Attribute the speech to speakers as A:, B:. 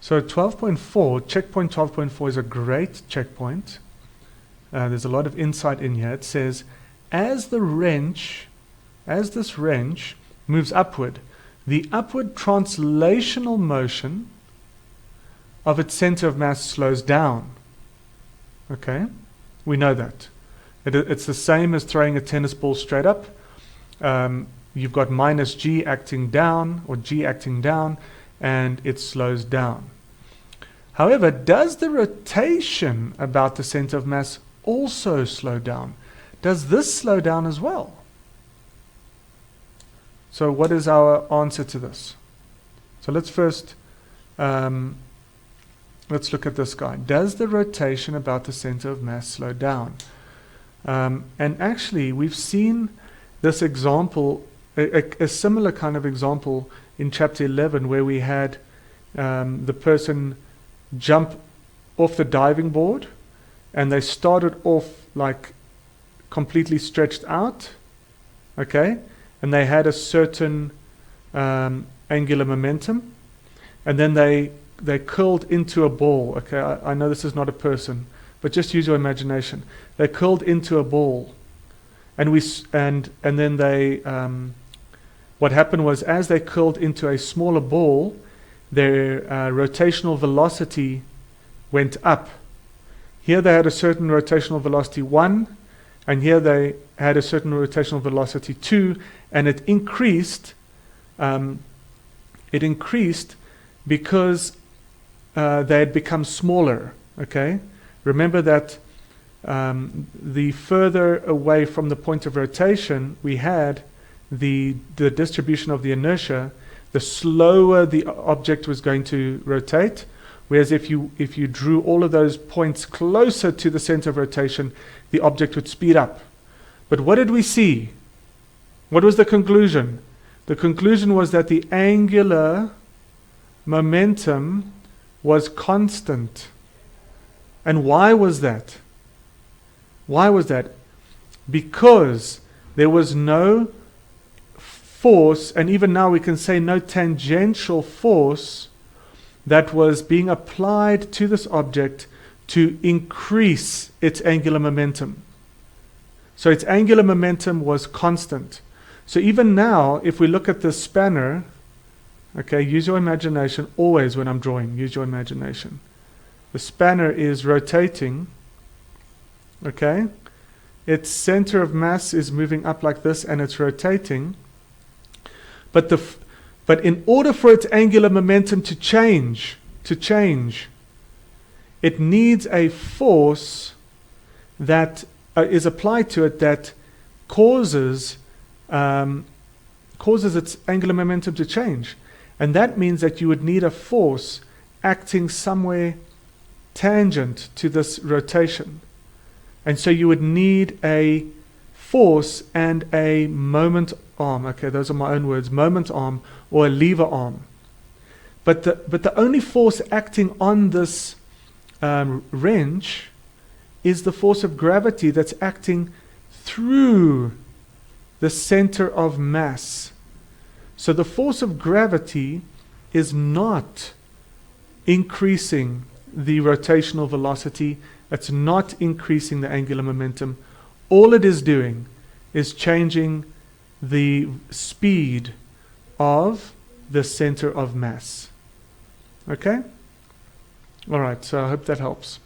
A: So 12.4, checkpoint 12.4 is a great checkpoint. There's a lot of insight in here. It says, as this wrench moves upward, the upward translational motion of its center of mass slows down. Okay, we know that. It's the same as throwing a tennis ball straight up. You've got minus g acting down, or g acting down, and it slows down. However, does the rotation about the center of mass also slow down? Does this slow down as well? So what is our answer to this? So let's first, let's look at this guy. Does the rotation about the center of mass slow down? And actually, we've seen this example, a similar kind of example in chapter 11, where we had the person jump off the diving board, and they started off like completely stretched out, okay, and they had a certain angular momentum, and then they curled into a ball. Okay, I know this is not a person, but just use your imagination. They curled into a ball, and then they what happened was, as they curled into a smaller ball, their rotational velocity went up. Here they had a certain rotational velocity 1, and here they had a certain rotational velocity 2, and it increased. It increased because they had become smaller. Okay, remember that the further away from the point of rotation we had the distribution of the inertia, the slower the object was going to rotate. Whereas if you drew all of those points closer to the center of rotation, the object would speed up. But what did we see? What was the conclusion? The conclusion was that the angular momentum was constant. And why was that? Why was that? Because there was no force, and even now we can say no tangential force, that was being applied to this object to increase its angular momentum. So its angular momentum was constant. So even now, if we look at the spanner, okay, use your imagination always when I'm drawing, use your imagination. The spanner is rotating, okay? Its center of mass is moving up like this, and it's rotating. But in order for its angular momentum to change, it needs a force that is applied to it that causes its angular momentum to change. And that means that you would need a force acting somewhere tangent to this rotation. And so you would need a force and a moment arm. Okay, those are my own words, moment arm or a lever arm. But the only force acting on this wrench is the force of gravity that's acting through the center of mass. So the force of gravity is not increasing the rotational velocity. It's not increasing the angular momentum. All it is doing is changing the speed of the center of mass. Okay? All right, so I hope that helps.